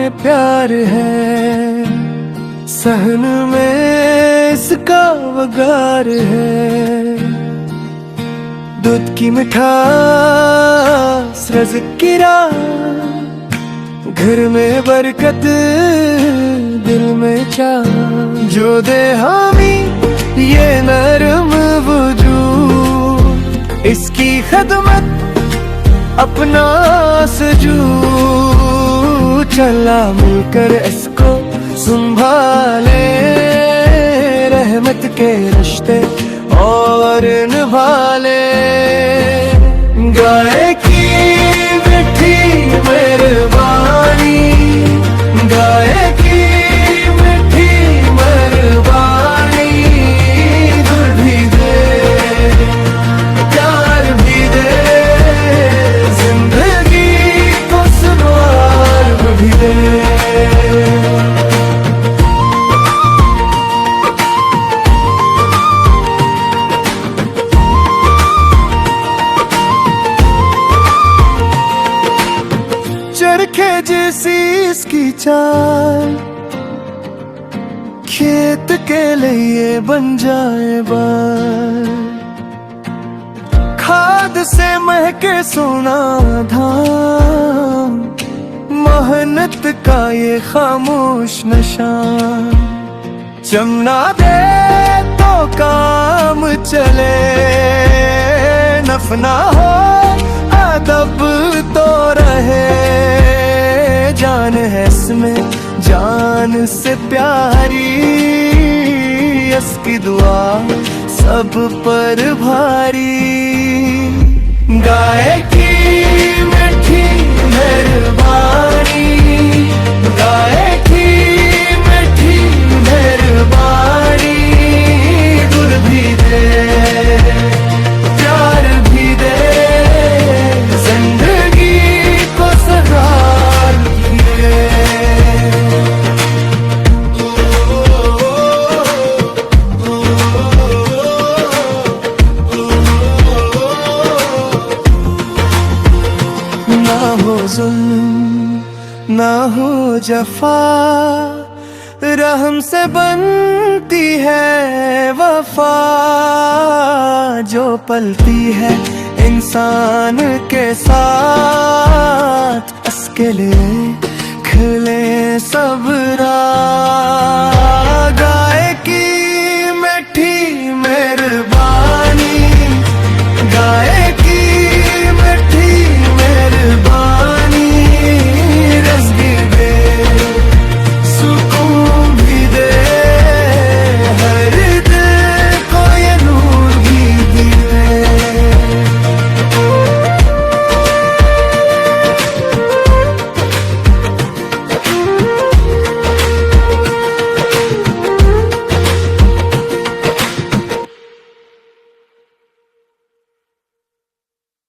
में प्यार है, सहन में इसका वगार है। दूध की मिठास रज़्क़ की राह, घर में बरकत दिल में चाह, जो दे हामी ये नरम वजूद, इसकी खदमत अपना सजूद। चला मिलकर इसको संभाले, रहमत के रिश्ते और निभा ले। गाय की मीठी मेहरबानी, गाय की मीठी मेहरबानी, दूध भी दे प्यार भी दे, जिंदगी को संवार भी दे। चरखे जैसी इसकी चाल, खेत के लिए बन जाए बार। खाद से महके सोना धाम, मेहनत का ये खामोश नशा। चमना दे तो काम चले, नफना हो अदब तो रहे। जान है इसमें जान से प्यारी, इसकी दुआ सब पर भारी। गाय की मीठी मेहरबानी, गाय की मीठी मेहरबानी, दूध भी दे प्यार भी दे, जिंदगी को सगार भी दे। ना हो जुल्म ना हो जफा, रहम से बनती है वफा। जो पलती है इंसान के साथ, उसके लिए खिले सब